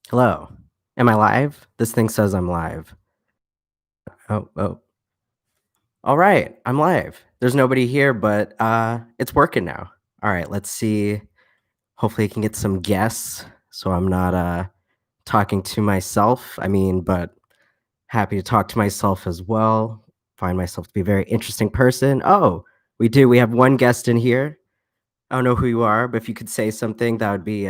Hello. Am I live? This thing says I'm live. Oh. All right, I'm live. There's nobody here, but it's working now. All right, let's see. Hopefully I can get some guests so I'm not talking to myself. But happy to talk to myself as well. Find myself to be a very interesting person. Oh, we do. We have one guest in here. I don't know who you are, but if you could say something, that would be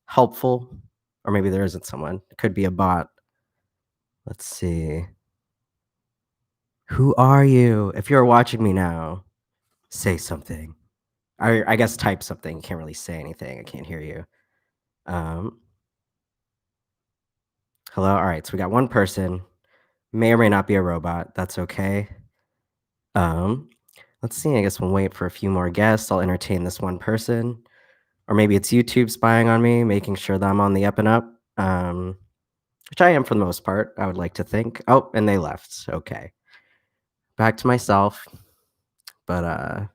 helpful. Or maybe there isn't someone. It could be a bot. Let's see. Who are you? If you're watching me now, say something. I guess type something. You can't really say anything. I can't hear you. Um, hello. All right. So we got one person. May or may not be a robot. That's okay. Um, let's see. I guess we'll wait for a few more guests. I'll entertain this one person, or maybe it's YouTube spying on me, making sure that I'm on the up and up. Which I am for the most part. I would like to think. Oh, and they left. Okay. Back to myself. But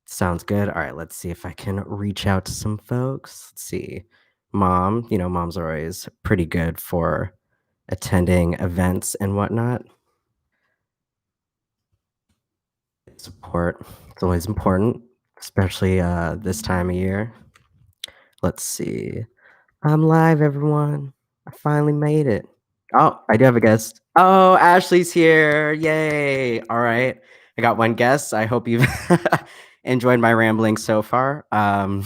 sounds good. All right, let's see if I can reach out to some folks. Let's see. Mom, moms are always pretty good for attending events and whatnot. Support. It's always important, especially this time of year. Let's see. I'm live, everyone. I finally made it. Oh, I do have a guest. Oh, Ashley's here. Yay. All right. I got one guest. I hope you've enjoyed my rambling so far. All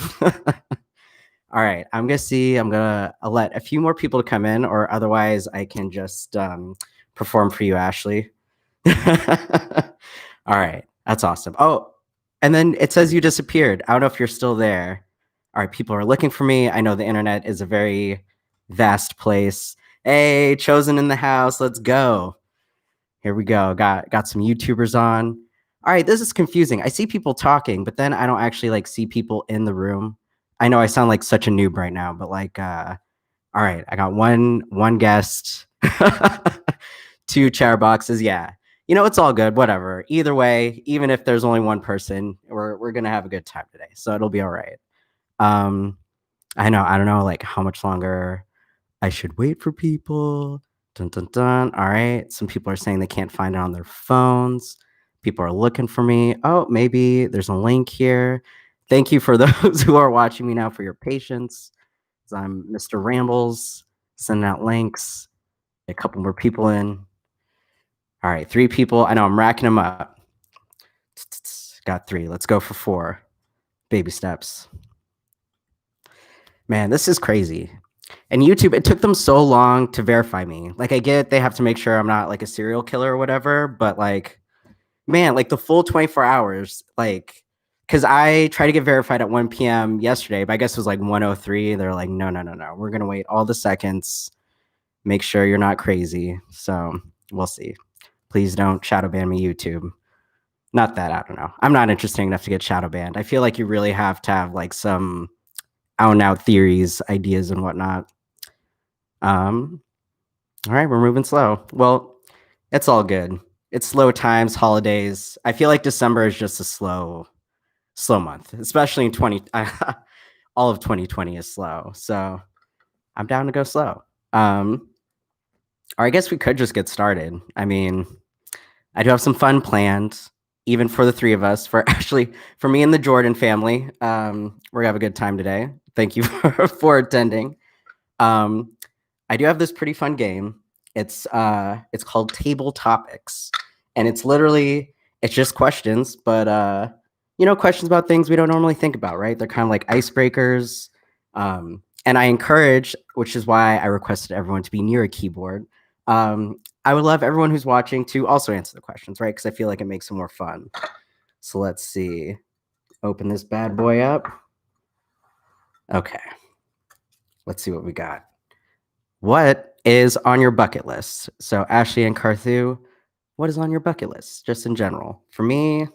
right, I'm gonna let a few more people to come in, or otherwise I can just perform for you, Ashley. All right, that's awesome. Oh, and then it says you disappeared. I don't know if you're still there. All right, people are looking for me. I know the internet is a very vast place. Hey, chosen in the house. Let's go. Here we go. Got some YouTubers on. All right, this is confusing. I see people talking, but then I don't actually like see people in the room. I know I sound like such a noob right now, but all right, I got one guest, two chair boxes. Yeah. It's all good. Whatever. Either way, even if there's only one person, we're gonna have a good time today. So it'll be all right. Um, I don't know like how much longer I should wait for people. Dun, dun, dun. All right. Some people are saying they can't find it on their phones. People are looking for me. Oh, maybe there's a link here. Thank you for those who are watching me now for your patience. I'm Mr. Rambles, sending out links. A couple more people in. All right, three people. I know I'm racking them up. Got three. Let's go for four. Baby steps. Man, this is crazy. And YouTube, it took them so long to verify me. Like, I get they have to make sure I'm not like a serial killer or whatever, but like, man, like the full 24 hours, like, because I tried to get verified at 1 p.m. yesterday, but I guess it was like 1:03. They're like, no. We're going to wait all the seconds. Make sure you're not crazy. So we'll see. Please don't shadow ban me, YouTube. Not that, I don't know. I'm not interesting enough to get shadow banned. I feel like you really have to have like some out and out theories, ideas, and whatnot. All right, we're moving slow. Well, it's all good. It's slow times, holidays. I feel like December is just a slow month, especially in 20 all of 2020 is slow. So, I'm down to go slow. Or I guess we could just get started. I do have some fun planned, even for the three of us, for me and the Jordan family. We're gonna have a good time today. Thank you for attending. Um, I do have this pretty fun game. It's called Table Topics, and it's just questions, but questions about things we don't normally think about, right? They're kind of like icebreakers. And I encourage, which is why I requested everyone to be near a keyboard. I would love everyone who's watching to also answer the questions, right? Because I feel like it makes it more fun. So let's see. Open this bad boy up. Okay. Let's see what we got. What is on your bucket list? So Ashley and Carthu, what is on your bucket list, just in general? For me,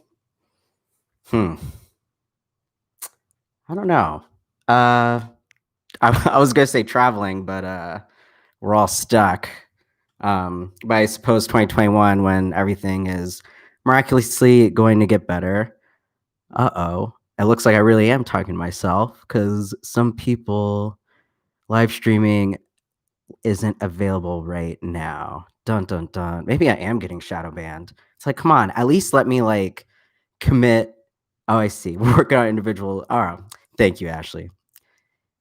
I don't know. I was gonna say traveling, but we're all stuck. But I suppose 2021, when everything is miraculously going to get better. Uh-oh. It looks like I really am talking to myself because some people Live streaming isn't available right now. Dun dun dun. Maybe I am getting shadow banned. It's like, come on, at least let me like commit. Oh, I see. Work on individual. Oh, thank you, Ashley.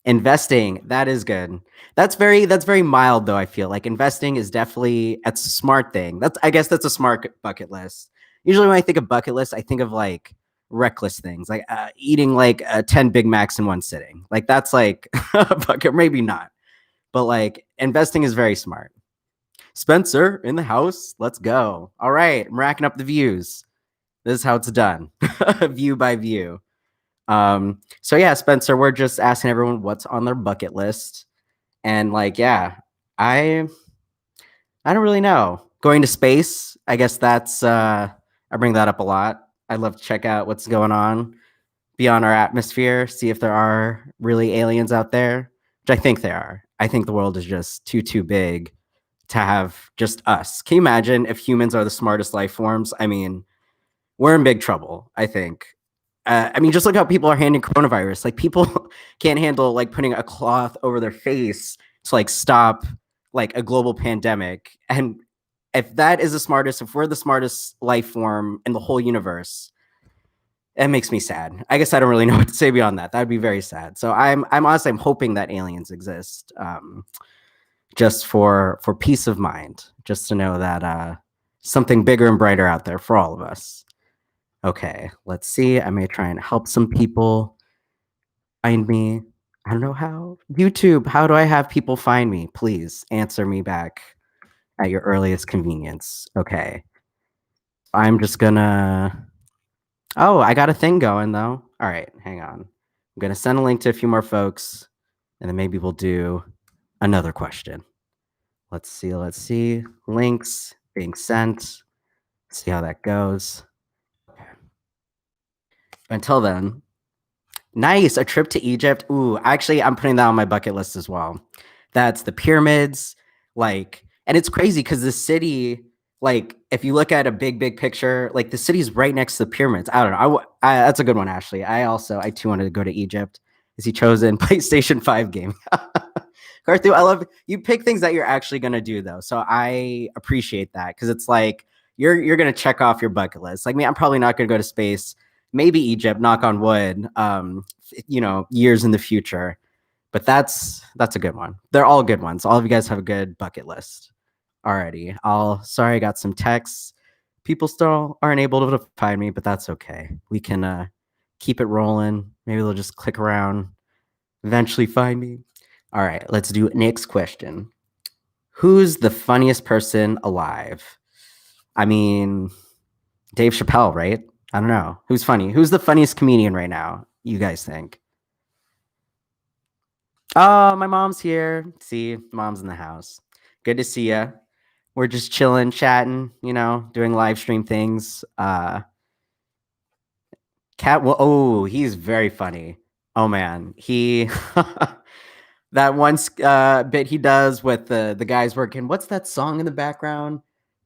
Investing, that is good. That's very mild though, I feel. Like investing is definitely that's a smart thing. That's I guess that's a smart bucket list. Usually when I think of bucket list, I think of like reckless things, like eating like 10 Big Macs in one sitting. Like that's like a bucket, maybe not. But like investing is very smart. Spencer in the house. Let's go. All right, I'm racking up the views. This is how it's done. View by view. So yeah, Spencer, we're just asking everyone what's on their bucket list. And like, yeah, I I don't really know. Going to space, I guess that's I bring that up a lot. I'd love to check out what's going on beyond our atmosphere, see if there are really aliens out there, which I think there are. I think the world is just too big to have just us. Can you imagine if humans are the smartest life forms? I mean, we're in big trouble, I think. I mean, just look how people are handling coronavirus. Like people can't handle like putting a cloth over their face to like stop like a global pandemic. And if that is the smartest, if we're the smartest life form in the whole universe, it makes me sad. I guess I don't really know what to say beyond that. That'd be very sad. So I'm honestly I'm hoping that aliens exist, just for peace of mind, just to know that something bigger and brighter out there for all of us. Okay, let's see. I may try and help some people find me. I don't know how. YouTube, how do I have people find me? Please answer me back at your earliest convenience. Okay. I'm just gonna. Oh, I got a thing going though. All right, hang on. I'm gonna send a link to a few more folks, and then maybe we'll do another question. Let's see. Let's see. Links being sent. See how that goes. Okay. Until then, nice. A trip to Egypt. Ooh, actually, I'm putting that on my bucket list as well. That's the pyramids. Like, and it's crazy because the city, like, if you look at a big picture, like the city's right next to the pyramids. I don't know. That's a good one, Ashley. I too wanted to go to Egypt. Is he chosen PlayStation 5 game? Carthu, I love you pick things that you're actually gonna do though. So I appreciate that because it's like you're gonna check off your bucket list. Like me, I'm probably not gonna go to space. Maybe Egypt, knock on wood. Years in the future. But that's a good one. They're all good ones. All of you guys have a good bucket list. Alrighty. Sorry I got some texts. People still aren't able to find me, but that's okay. We can keep it rolling. Maybe they'll just click around, eventually find me. All right, let's do next question. Who's the funniest person alive? I mean, Dave Chappelle, right? I don't know. Who's funny? Who's the funniest comedian right now? You guys think? Oh, my mom's here. See, mom's in the house. Good to see you. We're just chilling, chatting, doing live stream things. Cat, well, oh, he's very funny. Oh man, he that one bit he does with the guys working. What's that song in the background?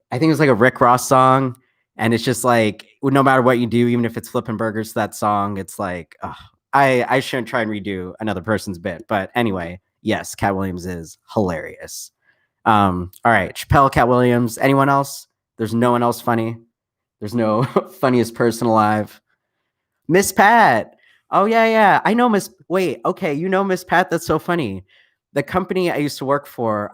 I think it was like a Rick Ross song, and it's just like no matter what you do, even if it's flipping burgers to that song, it's like I shouldn't try and redo another person's bit, but anyway, yes, Cat Williams is hilarious. All right, Chappelle, Cat Williams. Anyone else? There's no one else funny. There's no funniest person alive. Miss Pat. Oh yeah. I know Miss. Wait, okay, you know Miss Pat. That's so funny. The company I used to work for,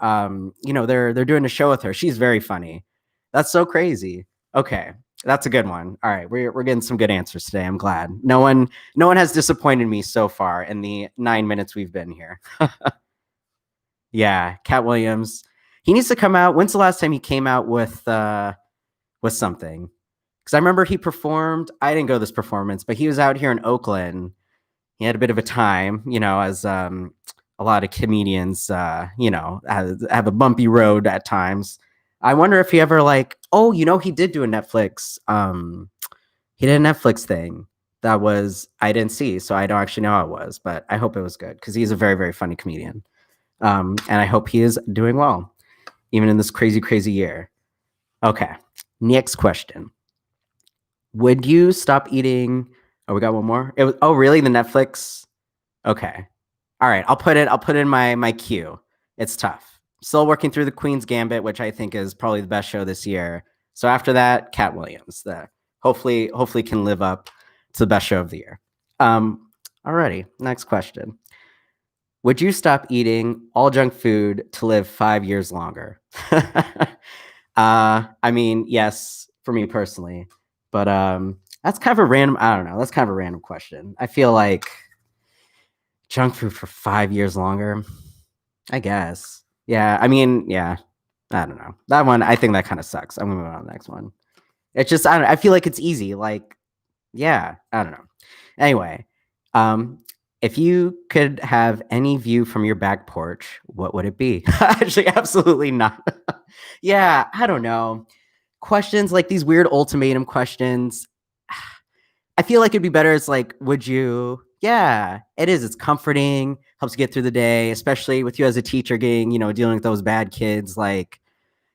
they're doing a show with her. She's very funny. That's so crazy. Okay, that's a good one. All right, we're getting some good answers today. I'm glad. No one has disappointed me so far in the 9 minutes we've been here. Yeah, Cat Williams. He needs to come out. When's the last time he came out with something? Because I remember he performed. I didn't go to this performance, but he was out here in Oakland. He had a bit of a time, as a lot of comedians, have a bumpy road at times. I wonder if he ever he did do a Netflix. He did a Netflix thing that was I didn't see, so I don't actually know how it was, but I hope it was good because he's a very, very funny comedian. And I hope he is doing well, even in this crazy year. Okay, next question. Would you stop eating? Oh, we got one more. Really? The Netflix? Okay. All right, I'll put in my queue. It's tough. Still working through the Queen's Gambit, which I think is probably the best show this year. So after that, Cat Williams. The hopefully can live up to the best show of the year. Alrighty, next question. Would you stop eating all junk food to live 5 years longer? I mean, yes, for me personally, but that's kind of a random. I don't know. That's kind of a random question. I feel like junk food for 5 years longer. I guess. Yeah. I mean, yeah. I don't know. That one. I think that kind of sucks. I'm gonna move on to the next one. It's just I don't. I feel like it's easy. Like, yeah. I don't know. Anyway, um, if you could have any view from your back porch, what would it be? Actually, absolutely not. Yeah, I don't know. Questions like these weird ultimatum questions. I feel like it'd be better. It's like, would you? Yeah, it is. It's comforting, helps you get through the day, especially with you as a teacher getting, dealing with those bad kids. Like,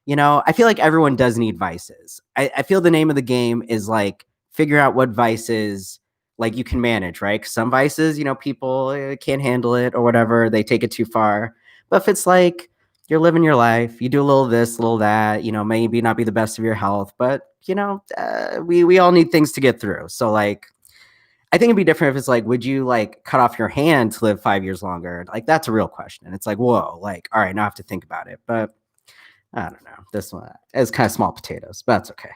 I feel like everyone does need vices. I feel the name of the game is like figure out what vices like you can manage, right? 'Cause some vices, people can't handle it or whatever. They take it too far. But if it's like you're living your life, you do a little this, a little that, maybe not be the best of your health, but we all need things to get through. So like, I think it'd be different if it's like, would you like cut off your hand to live 5 years longer? Like that's a real question. It's like, whoa, like, all right, now I have to think about it. But I don't know. This one is kind of small potatoes, but that's okay.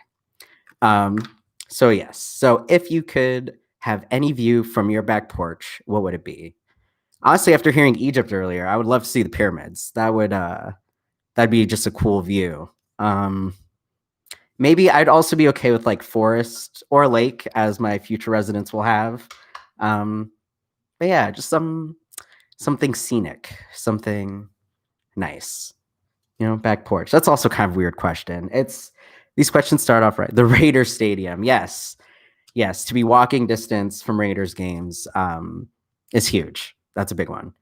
Um, so yes. So if you could have any view from your back porch, what would it be? Honestly, after hearing Egypt earlier, I would love to see the pyramids. That'd be just a cool view. Um, Maybe I'd also be okay with like forest or lake as my future residents will have. Um, but yeah, just something scenic, something nice. Back porch. That's also kind of a weird question. These questions start off right. The Raiders Stadium. Yes. Yes. To be walking distance from Raiders games is huge. That's a big one.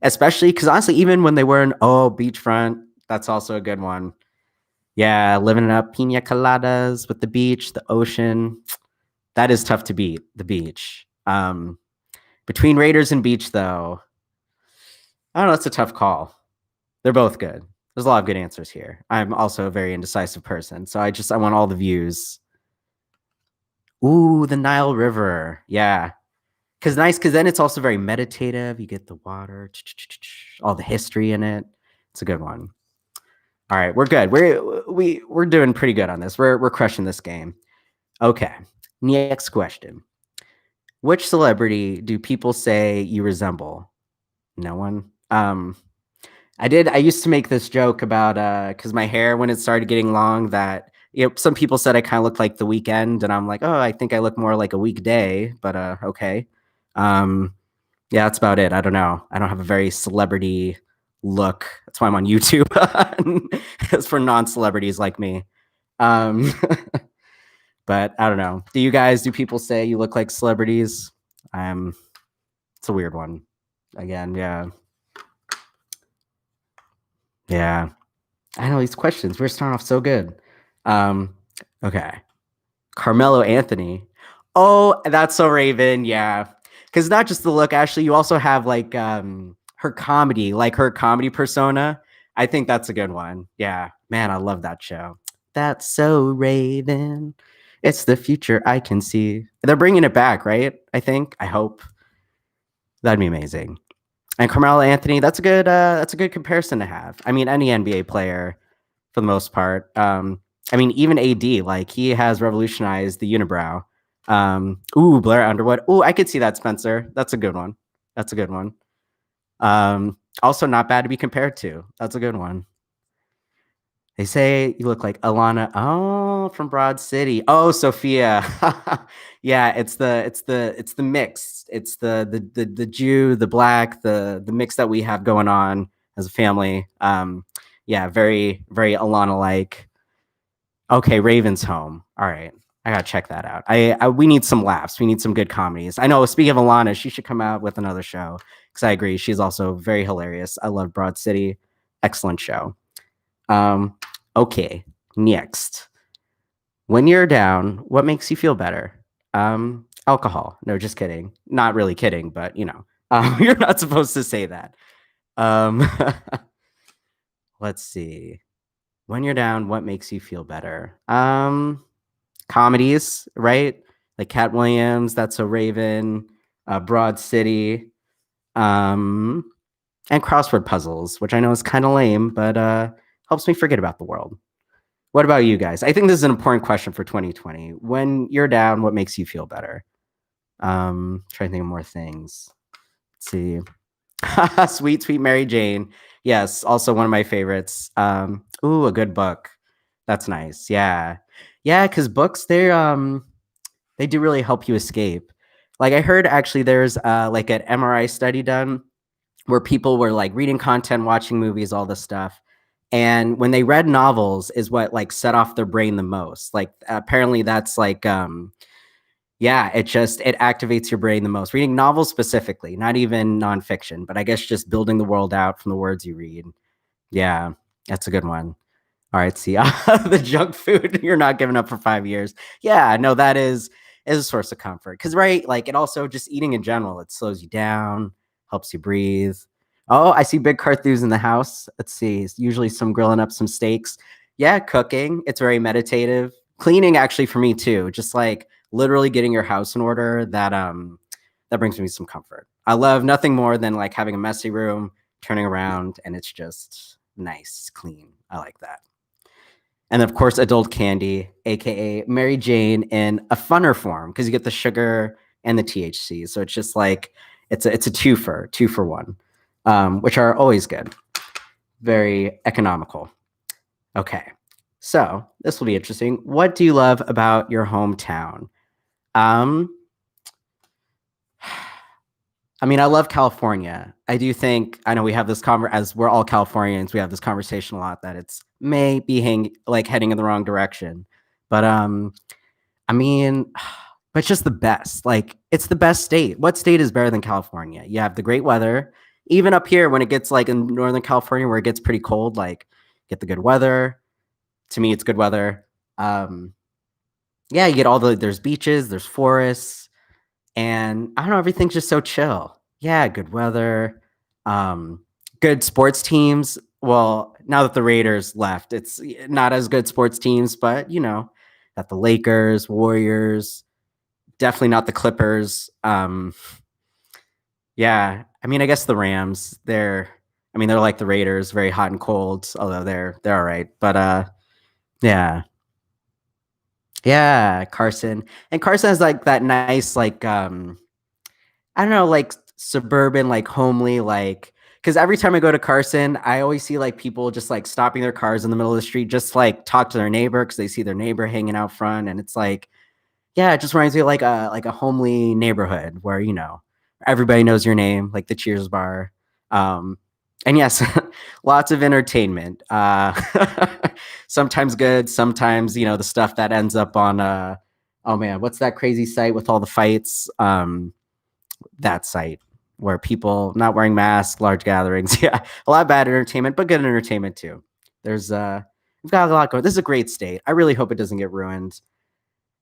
Especially because honestly, even when they were in beachfront, that's also a good one. Yeah, living it up, pina coladas with the beach, the ocean. That is tough to beat, the beach. Between Raiders and beach, though, I don't know. It's a tough call. They're both good. There's a lot of good answers here. I'm also a very indecisive person, so I want all the views. Ooh, the Nile River. Yeah. Because then it's also very meditative. You get the water, all the history in it. It's a good one. All right, we're good. We're doing pretty good on this. We're crushing this game. Okay. Next question. Which celebrity do people say you resemble? No one. I used to make this joke about because my hair when it started getting long that some people said I kind of looked like the weekend, and I'm like, oh, I think I look more like a weekday, but okay. Yeah, that's about it. I don't know. I don't have a very celebrity look. That's why I'm on YouTube. It's for non-celebrities like me. Um, but I don't know. Do people say you look like celebrities? It's a weird one. Again, yeah. Yeah. I know these questions. We're starting off so good. Um, okay. Carmelo Anthony. Oh, that's so Raven. Yeah. Because not just the look, actually, you also have like her comedy, like her comedy persona. I think that's a good one. Yeah. Man, I love that show. That's so Raven. It's the future I can see. They're bringing it back, right? I think. I hope. That'd be amazing. And Carmelo Anthony, that's a good comparison to have. I mean, any NBA player for the most part. I mean, even AD, like he has revolutionized the unibrow. Blair Underwood. Ooh, I could see that, Spencer. That's a good one. That's a good one. Also not bad to be compared to. That's a good one. They say you look like Alana. Oh, from Broad City. Oh, Sophia. Yeah, it's the mix. It's the Jew, the black, the mix that we have going on as a family. Yeah, very very Alana like. Okay, Raven's Home. All right, I gotta check that out. We need some laughs. We need some good comedies. I know. Speaking of Alana, she should come out with another show because I agree. She's also very hilarious. I love Broad City. Excellent show. Um, okay, next. When you're down, what makes you feel better? Alcohol. No, just kidding. Not really kidding, but You're not supposed to say that. Um, let's see. When you're down, what makes you feel better? Comedies, right? Like Cat Williams, That's So Raven, Broad City, um, and crossword puzzles, which I know is kind of lame, but helps me forget about the world. What about you guys? I think this is an important question for 2020. When you're down, what makes you feel better? Trying to think of more things. Let's see. Sweet, sweet Mary Jane. Yes, also one of my favorites. Ooh, a good book. That's nice. Yeah. Yeah, because books, they do really help you escape. Like I heard actually there's like an MRI study done where people were like reading content, watching movies, all this stuff. And when they read novels is what like set off their brain the most. Like apparently that's like yeah, it activates your brain the most. Reading novels specifically, not even nonfiction, but I guess just building the world out from the words you read. Yeah, that's a good one. All right, see the junk food you're not giving up for 5 years. Yeah, no, that is a source of comfort because right, like it also just eating in general, it slows you down, helps you breathe. Oh, I see big Carthus in the house. Let's see, it's usually some grilling up some steaks. Yeah, cooking. It's very meditative. Cleaning actually for me too. Just like literally getting your house in order. That brings me some comfort. I love nothing more than like having a messy room, turning around, and it's just nice, clean. I like that. And of course, adult candy, aka Mary Jane, in a funner form because you get the sugar and the THC. So it's just like it's a twofer, 2 for 1, which are always good, very economical. Okay, so this will be interesting. What do you love about your hometown? Um, I mean, I love California. I do think I know we have this as we're all Californians, we have this conversation a lot that it's may be heading in the wrong direction. But I mean, but it's just the best. Like it's the best state. What state is better than California? You have the great weather. Even up here when it gets like in Northern California where it gets pretty cold, like get the good weather. To me, it's good weather. Um, yeah, you get there's beaches, there's forests, and I don't know, everything's just so chill. Yeah, good weather, um, good sports teams. Well, now that the Raiders left, it's not as good sports teams, but got the Lakers, Warriors, definitely not the Clippers. Yeah, I mean, I guess the Rams. I mean, they're like the Raiders, very hot and cold. Although they're all right, but yeah, yeah, Carson, and Carson has like that nice like I don't know, like suburban, like homely, like because every time I go to Carson, I always see like people just like stopping their cars in the middle of the street, just like talk to their neighbor because they see their neighbor hanging out front, and it's like, yeah, it just reminds me of like a homely neighborhood where everybody knows your name, like the Cheers bar, and yes, lots of entertainment. Sometimes good, sometimes the stuff that ends up on oh man, what's that crazy site with all the fights? That site where people not wearing masks, large gatherings. Yeah, a lot of bad entertainment, but good entertainment too. There's we've got a lot going. This is a great state. I really hope it doesn't get ruined.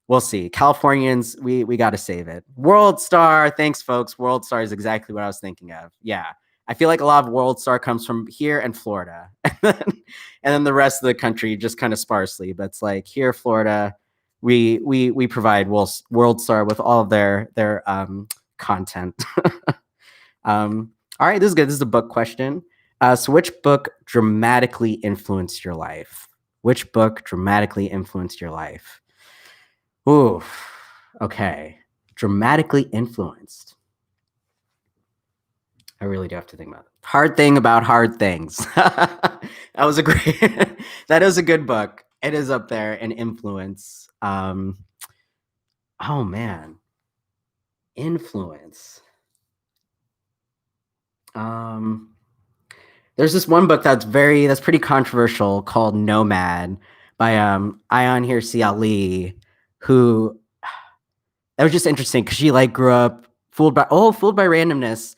We'll see. Californians, we got to save it. World Star, thanks, folks. World Star is exactly what I was thinking of. Yeah, I feel like a lot of World Star comes from here and Florida, and then the rest of the country just kind of sparsely. But it's like here, Florida, we provide World Star with all of their content. All right, this is good. This is a book question. So which book dramatically influenced your life? Which book dramatically influenced your life? Ooh, okay. Dramatically influenced. I really do have to think about it. Hard Thing About Hard Things. That was a great, that is a good book. It is up there in influence. Oh man. Influence. There's this one book that's pretty controversial called Nomad by Ayan Hirsi Ali, who that was just interesting because she like grew up fooled by randomness.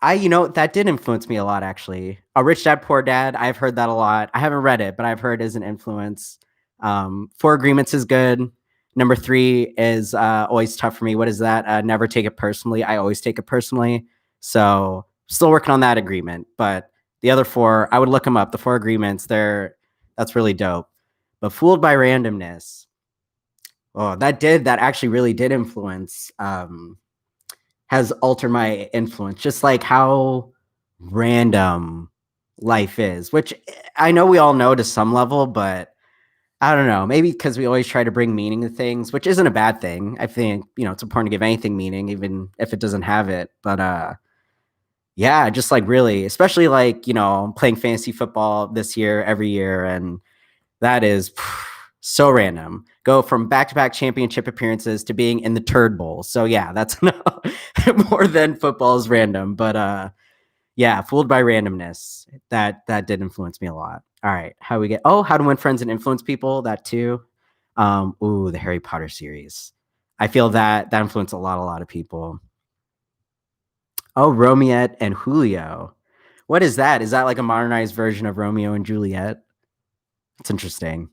That did influence me a lot actually. A Rich Dad Poor Dad, I've heard that a lot. I haven't read it, but I've heard is an influence. Four Agreements is good. Number 3 is always tough for me. What is that? Never Take It Personally. I always take it personally. So still working on that agreement, but the other four, I would look them up. The four agreements, that's really dope. But fooled by randomness. Oh, that actually really did influence has altered my influence. Just like how random life is, which I know we all know to some level, but I don't know. Maybe because we always try to bring meaning to things, which isn't a bad thing. I think, it's important to give anything meaning, even if it doesn't have it. But yeah, just like really, especially like, playing fantasy football this year, every year. And that is so random. Go from back to back championship appearances to being in the Turd Bowl. So yeah, that's more than football is random. But yeah, fooled by randomness. That did influence me a lot. All right, how to win friends and influence people. That too. The Harry Potter series. I feel that influenced a lot of people. Oh, Romeo and Julio. What is that? Is that like a modernized version of Romeo and Juliet? It's interesting.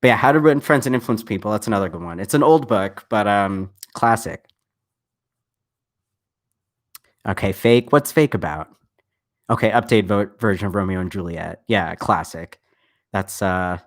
But yeah, How to Win Friends and Influence People. That's another good one. It's an old book, but classic. Okay, fake. What's fake about? Okay, version of Romeo and Juliet. Yeah, classic. That's I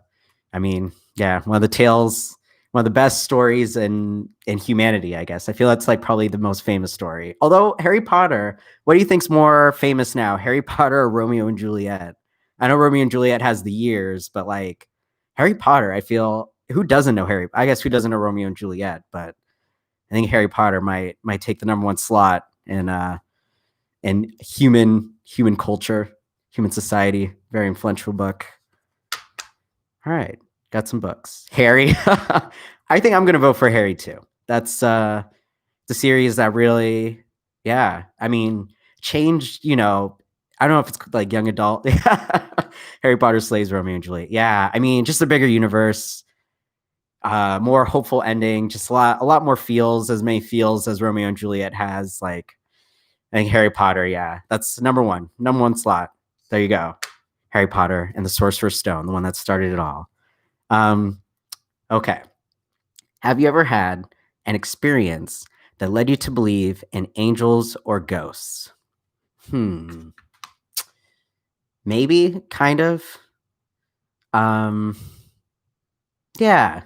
mean, yeah, one of the best stories in humanity, I guess. I feel that's like probably the most famous story. Although Harry Potter, what do you think's more famous now, Harry Potter or Romeo and Juliet? I know Romeo and Juliet has the years, but like Harry Potter, I feel who doesn't know Harry? I guess who doesn't know Romeo and Juliet? But I think Harry Potter might take the number one slot in human culture, human society. Very influential book. All right, got some books. Harry, I think I'm gonna vote for Harry too. That's the series that really, yeah. I mean, changed. I don't know if it's like young adult. Harry Potter slays Romeo and Juliet. Yeah, I mean, just a bigger universe, more hopeful ending, just a lot more feels, as many feels as Romeo and Juliet has. Like, I think Harry Potter. Yeah, that's number one slot. There you go. Harry Potter and the Sorcerer's Stone, the one that started it all. Um, okay. Have you ever had an experience that led you to believe in angels or ghosts? Hmm. Maybe, kind of. Um, yeah.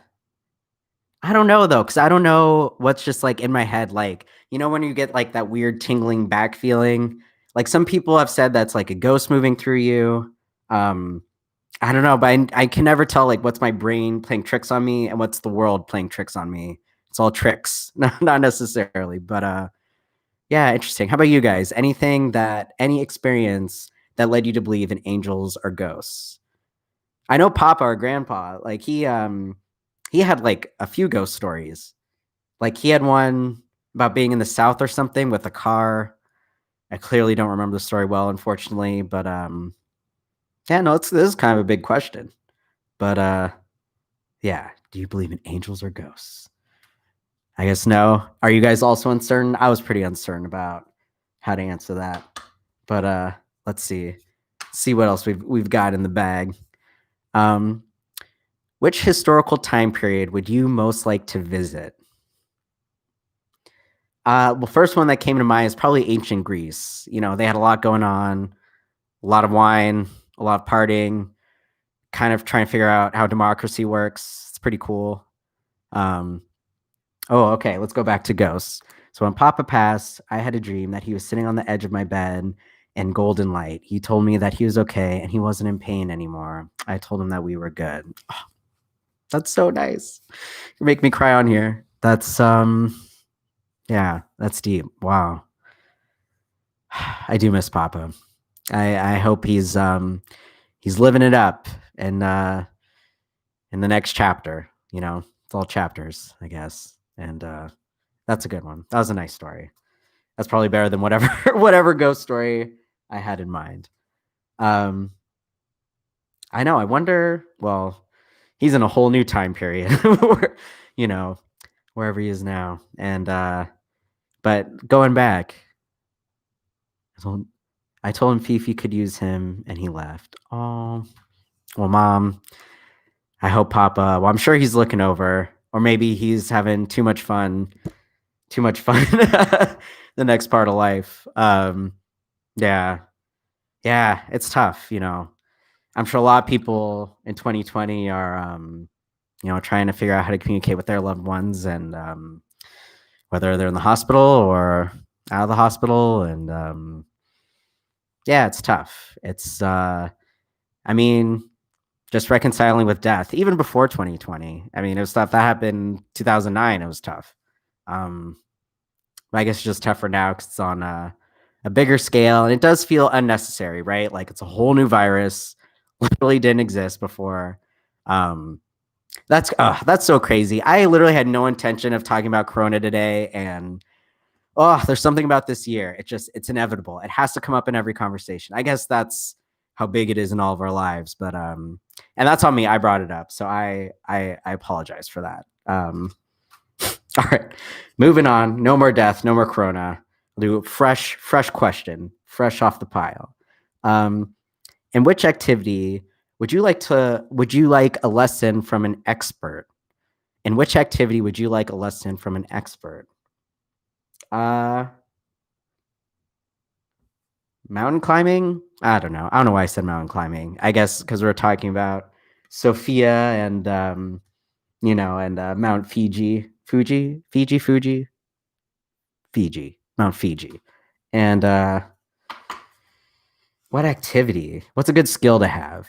I don't know though, because I don't know what's just like in my head. Like, when you get like that weird tingling back feeling. Like some people have said that's like a ghost moving through you. Um, I don't know, but I can never tell like what's my brain playing tricks on me and what's the world playing tricks on me. It's all tricks, not necessarily, but yeah, interesting. How about you guys? Any experience that led you to believe in angels or ghosts? I know Papa or Grandpa, like he had like a few ghost stories. Like he had one about being in the South or something with a car. I clearly don't remember the story well, unfortunately, but yeah, no, this is kind of a big question. But yeah, do you believe in angels or ghosts? I guess no. Are you guys also uncertain? I was pretty uncertain about how to answer that. But let's see what else we've got in the bag. Um, which historical time period would you most like to visit? Well, first one that came to mind is probably ancient Greece. They had a lot going on, a lot of wine, a lot of partying, kind of trying to figure out how democracy works. It's pretty cool. Um, Oh, okay. Let's go back to ghosts. So when Papa passed, I had a dream that he was sitting on the edge of my bed in golden light. He told me that he was okay and he wasn't in pain anymore. I told him that we were good. Oh, that's so nice. You make me cry on here. That's yeah, that's deep. Wow. I do miss Papa. I hope he's living it up in the next chapter. It's all chapters, I guess. And that's a good one. That was a nice story. That's probably better than whatever whatever ghost story I had in mind. Um, I know. I wonder. Well, he's in a whole new time period, where, you know, wherever he is now. And but going back, I told, I told him Fifi could use him, and he left. Oh, well, Mom. I hope Papa. Well, I'm sure he's looking over, or maybe he's having too much fun the next part of life. Yeah, yeah, it's tough. I'm sure a lot of people in 2020 are, trying to figure out how to communicate with their loved ones, and whether they're in the hospital or out of the hospital, and yeah, it's tough. I mean, just reconciling with death, even before 2020. I mean, it was stuff that happened 2009. It was tough. Um, I guess it's just tougher now because it's on a bigger scale, and it does feel unnecessary, right? Like it's a whole new virus, literally didn't exist before. Um, that's so crazy. I literally had no intention of talking about Corona today, and there's something about this year. It's inevitable. It has to come up in every conversation. I guess that's how big it is in all of our lives. But and that's on me. I brought it up, so I apologize for that. All right, moving on. No more death. No more Corona. We'll do fresh question, fresh off the pile. In which activity would you like to? Would you like a lesson from an expert? In which activity would you like a lesson from an expert? Uh, Mountain climbing? I don't know. I don't know why I said mountain climbing. I guess because we're talking about Sophia and Mount Fiji, Mount Fiji. And what activity? What's a good skill to have?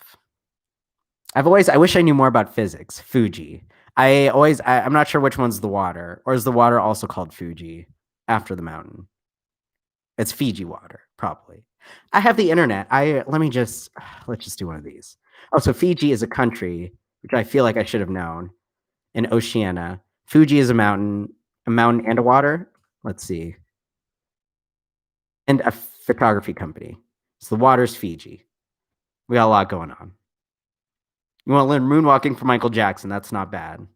I wish I knew more about physics. Fuji. I'm not sure which one's the water, or is the water also called Fuji after the mountain? It's Fiji water, probably. I have the internet. Let's just do one of these. Oh, so Fiji is a country, which I feel like I should have known, in Oceania. Fuji is a mountain and a water. Let's see. And a photography company. So the water's Fiji. We got a lot going on. You want to learn moonwalking from Michael Jackson? That's not bad.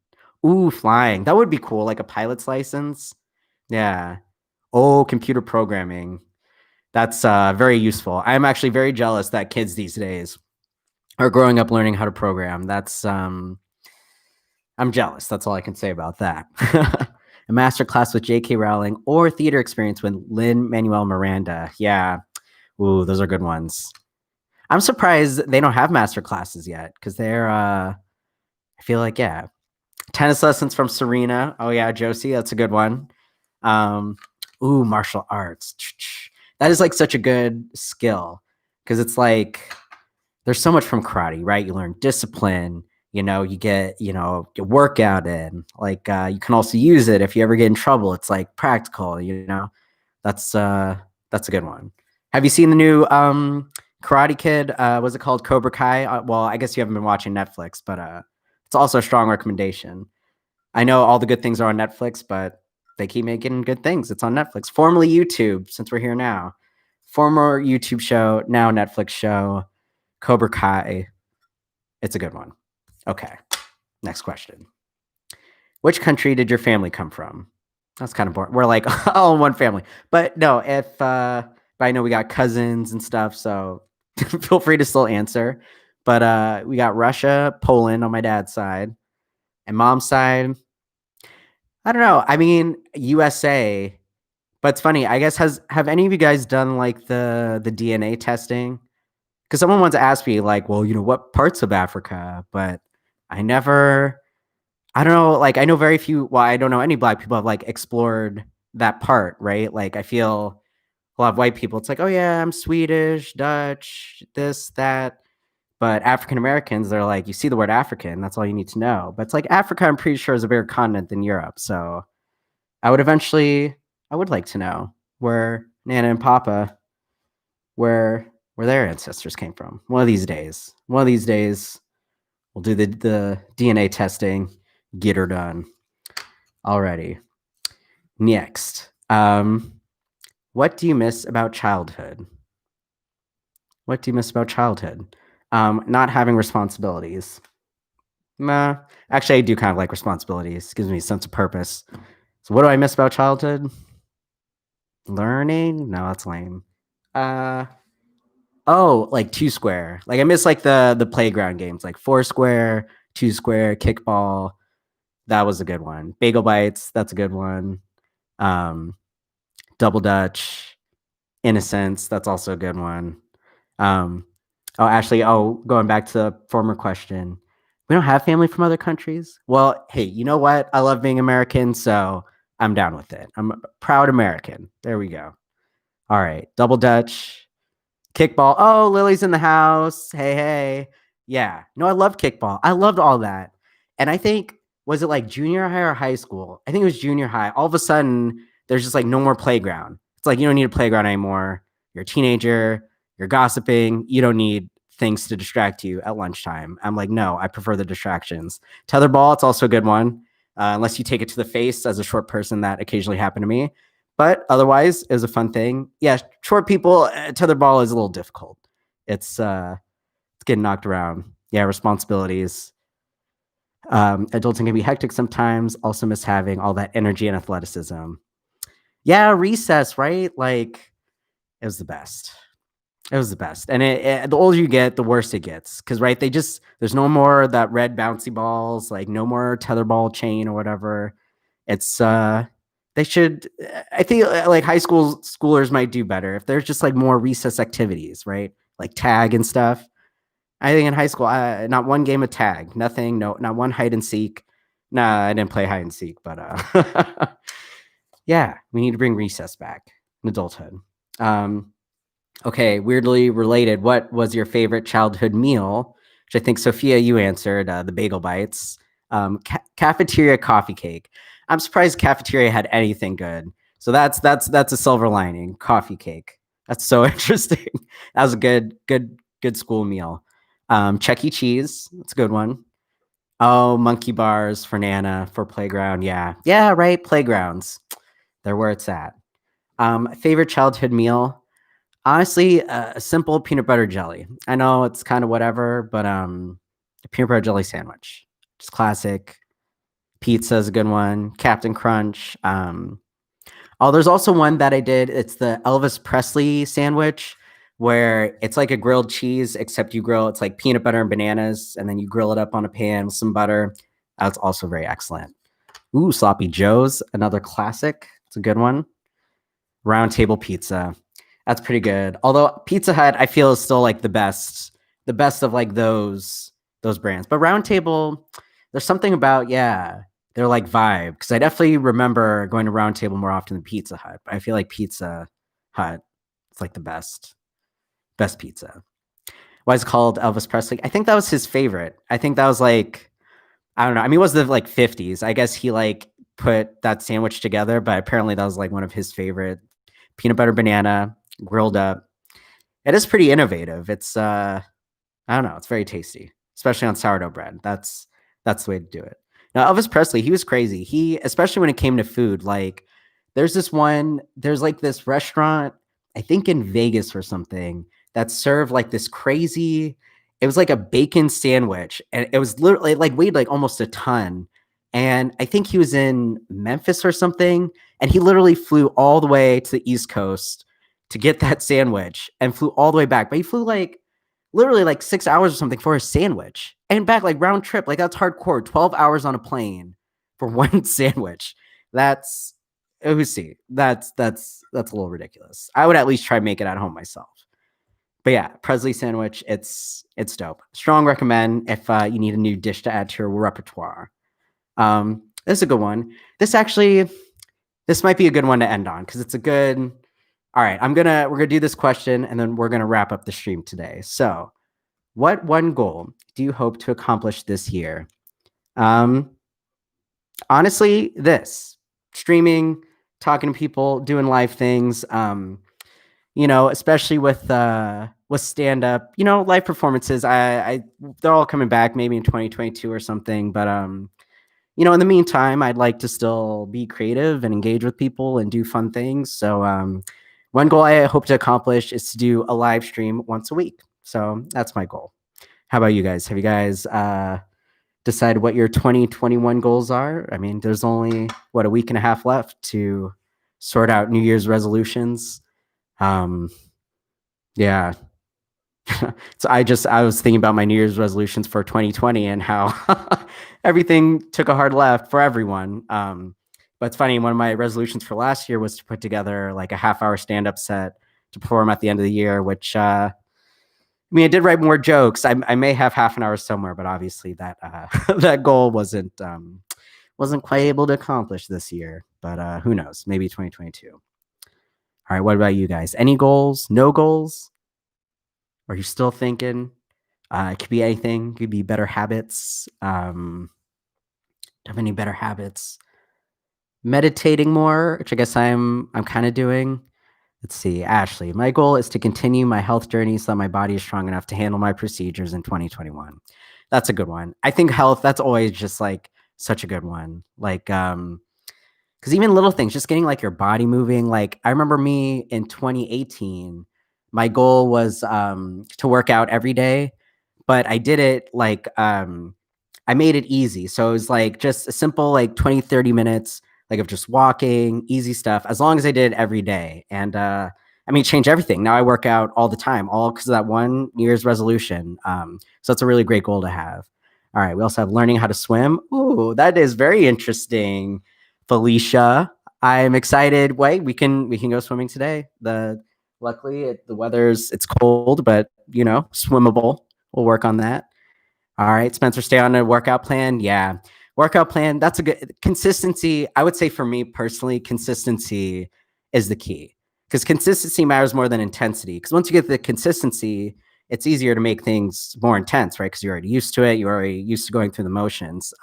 Ooh, flying. That would be cool, like a pilot's license. Yeah. Oh, computer programming. That's very useful. I'm actually very jealous that kids these days are growing up learning how to program. I'm jealous. That's all I can say about that. A master class with J.K. Rowling or theater experience with Lin Manuel Miranda. Yeah. Ooh, those are good ones. I'm surprised they don't have master classes yet because I feel like, yeah. Tennis lessons from Serena. Oh, yeah, Josie. That's a good one. Um, Martial arts. That is like such a good skill because it's like there's so much from karate, right? You learn discipline, you get, your workout in. Like you can also use it if you ever get in trouble. It's like practical. That's that's a good one. Have you seen the new Karate Kid? Was it called Cobra Kai? Well, I guess you haven't been watching Netflix, but it's also a strong recommendation. I know all the good things are on Netflix, but they keep making good things. It's on Netflix, formerly YouTube, since we're here now. Former YouTube show, now Netflix show, Cobra Kai. It's a good one. Okay, next question. Which country did your family come from? That's kind of boring. We're like all in one family. But no, but I know we got cousins and stuff, so feel free to still answer. But we got Russia, Poland on my dad's side. And mom's side, I don't know. I mean, USA. But it's funny. I guess have any of you guys done like the DNA testing? Because someone once asked me like, well, what parts of Africa? But I never. I don't know. Like, I know very few. Well, I don't know any Black people have like explored that part, right? Like, I feel a lot of white people. It's like, oh yeah, I'm Swedish, Dutch, this, that. But African Americans, they're like, you see the word African, that's all you need to know. But it's like Africa, I'm pretty sure is a bigger continent than Europe. So I would like to know where Nana and Papa, where their ancestors came from. One of these days. We'll do the DNA testing, get her done. Alrighty. Next. What do you miss about childhood? What do you miss about childhood? Not having responsibilities. Nah, actually, I do kind of like responsibilities. It gives me a sense of purpose. So, what do I miss about childhood? Learning? No, that's lame. Uh, like Two Square. Like I miss like the playground games, like Four Square, Two Square, Kickball. That was a good one. Bagel Bites. That's a good one. Um, Double Dutch, Innocence. That's also a good one. Um, oh, actually, going back to the former question, we don't have family from other countries. Well, hey, you know what? I love being American, so I'm down with it. I'm a proud American. There we go. All right, Double Dutch, kickball. Oh, Lily's in the house. Hey, hey. Yeah. No, I love kickball. I loved all that. And I think, was it like junior high or high school? I think it was junior high. All of a sudden, there's just like no more playground. It's like you don't need a playground anymore. You're a teenager. You're gossiping. You don't need things to distract you at lunchtime. I'm like, no, I prefer the distractions. Tetherball, it's also a good one. Unless you take it to the face as a short person, that occasionally happened to me. But otherwise, it was a fun thing. Yeah, short people, tetherball is a little difficult. It's getting knocked around. Yeah, responsibilities. Adulting can be hectic sometimes. Also miss having all that energy and athleticism. Yeah, recess, right? Like it was the best. It was the best. And the older you get, the worse it gets. Because right, there's no more that red bouncy balls, like no more tetherball chain or whatever. It's they should. I think like high school schoolers might do better if there's just like more recess activities, right? Like tag and stuff. I think in high school, not one game of tag, nothing, no, not one hide and seek. Nah, I didn't play hide and seek, but yeah, we need to bring recess back in adulthood. Um, okay, weirdly related. What was your favorite childhood meal? Which I think Sophia, you answered the bagel bites. Cafeteria coffee cake. I'm surprised cafeteria had anything good. So that's a silver lining. Coffee cake. That's so interesting. That was a good school meal. Chuck E. Cheese. That's a good one. Oh, monkey bars for Nana for playground. Yeah, yeah, right. Playgrounds. They're where it's at. Favorite childhood meal. Honestly, a simple peanut butter jelly. I know it's kind of whatever, but a peanut butter jelly sandwich, just classic. Pizza is a good one. Captain Crunch. Oh, there's also one that I did. It's the Elvis Presley sandwich, where it's like a grilled cheese, except you grill it's like peanut butter and bananas, and then you grill it up on a pan with some butter. That's also very excellent. Ooh, Sloppy Joe's, another classic. It's a good one. Round Table Pizza. That's pretty good. Although Pizza Hut, I feel is still like the best of like those brands. But Round Table, there's something about they're like vibe because I definitely remember going to Round Table more often than Pizza Hut. But I feel like Pizza Hut, it's like the best pizza. Why is it called Elvis Presley? I think that was his favorite. I think that was like I don't know. I mean, it was the like 50s. I guess he like put that sandwich together, but apparently that was like one of his favorite peanut butter banana grilled up. It is pretty innovative. It's I don't know, it's very tasty, especially on sourdough bread. That's the way to do it. Now, Elvis Presley, he was crazy. He especially when it came to food, like there's like this restaurant, I think in Vegas or something, that served like this crazy it was like a bacon sandwich and it was literally like weighed like almost a ton. And I think he was in Memphis or something and he literally flew all the way to the East Coast to get that sandwich and flew all the way back. But he flew like literally like 6 hours or something for a sandwich and back like round trip. Like that's hardcore. 12 hours on a plane for one sandwich. That's who see. That's a little ridiculous. I would at least try and make it at home myself. But yeah, Presley sandwich, it's dope. Strong recommend if you need a new dish to add to your repertoire. This is a good one. This might be a good one to end on because it's a good. All right, we're gonna do this question and then we're gonna wrap up the stream today. So, what one goal do you hope to accomplish this year? Um, Honestly, this streaming, talking to people, doing live things. Especially with stand up, live performances. I they're all coming back maybe in 2022 or something. But in the meantime, I'd like to still be creative and engage with people and do fun things. So one goal I hope to accomplish is to do a live stream once a week. So that's my goal. How about you guys? Have you guys decided what your 2021 goals are? I mean, there's only a week and a half left to sort out New Year's resolutions. Yeah. So I was thinking about my New Year's resolutions for 2020 and how everything took a hard left for everyone. But it's funny, one of my resolutions for last year was to put together like a half-hour stand-up set to perform at the end of the year, which I mean, I did write more jokes. I may have half an hour somewhere, but obviously that that goal wasn't quite able to accomplish this year. But who knows? Maybe 2022. All right, what about you guys? Any goals? No goals? Or are you still thinking? It could be anything. It could be better habits. Have any better habits? Meditating more, which I guess I'm kind of doing. Let's see, Ashley. My goal is to continue my health journey so that my body is strong enough to handle my procedures in 2021. That's a good one. I think health, that's always just like such a good one. Like, because even little things, just getting like your body moving. Like, I remember me in 2018, my goal was to work out every day, but I did it like I made it easy. So it was like just a simple like 20, 30 minutes like of just walking, easy stuff, as long as I did it every day. And I mean, change everything. Now I work out all the time, all because of that one New Year's resolution. So it's a really great goal to have. All right. We also have learning how to swim. Ooh, that is very interesting, Felicia. I'm excited. Wait, we can go swimming today. Luckily the it's cold, but you know, swimmable. We'll work on that. All right, Spencer, stay on a workout plan. Yeah, workout plan. That's a good consistency. I would say for me personally, consistency is the key because consistency matters more than intensity. Because once you get the consistency, it's easier to make things more intense, right? Because you're already used to it. You're already used to going through the motions.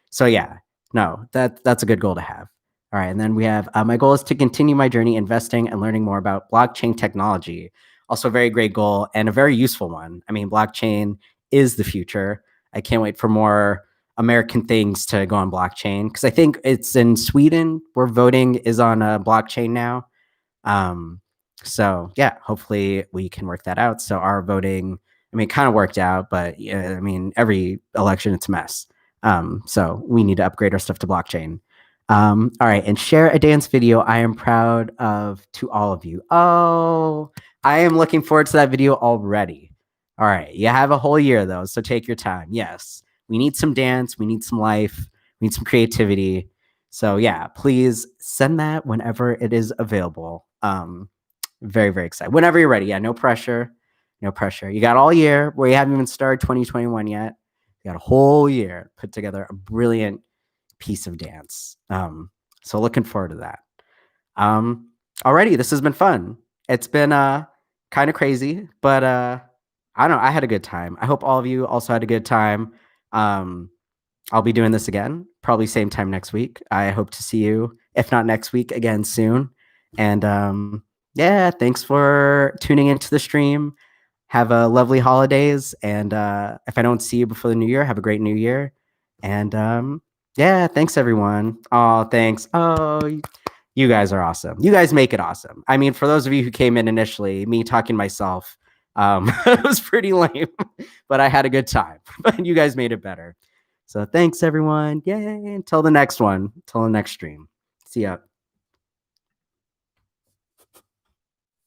So yeah, no, that's a good goal to have. All right, and then we have my goal is to continue my journey investing and learning more about blockchain technology. Also, a very great goal and a very useful one. I mean, blockchain is the future. I can't wait for more American things to go on blockchain because I think it's in Sweden where voting is on a blockchain now. Um, so yeah, hopefully we can work that out. So our voting, I mean, it kind of worked out, but yeah, I mean, every election it's a mess. So we need to upgrade our stuff to blockchain. All right, and share a dance video I am proud of to all of you. Oh, I am looking forward to that video already. All right, you have a whole year though, so take your time. Yes, we need some dance, we need some life, we need some creativity. So yeah, please send that whenever it is available. Very, very excited. Whenever you're ready. Yeah, no pressure. No pressure. You got all year where you haven't even started 2021 yet. You got a whole year to put together a brilliant piece of dance. So looking forward to that. Alrighty, this has been fun. It's been kind of crazy, but I don't know. I had a good time. I hope all of you also had a good time. I'll be doing this again, probably same time next week. I hope to see you, if not next week, again soon. And yeah, thanks for tuning into the stream. Have a lovely holidays. And if I don't see you before the new year, have a great new year. And yeah, thanks everyone. Oh, thanks. Oh, you guys are awesome. You guys make it awesome. I mean, for those of you who came in initially, me talking to myself, it was pretty lame, but I had a good time. But you guys made it better. So thanks everyone. Yay. Until the next one. Until the next stream. See ya.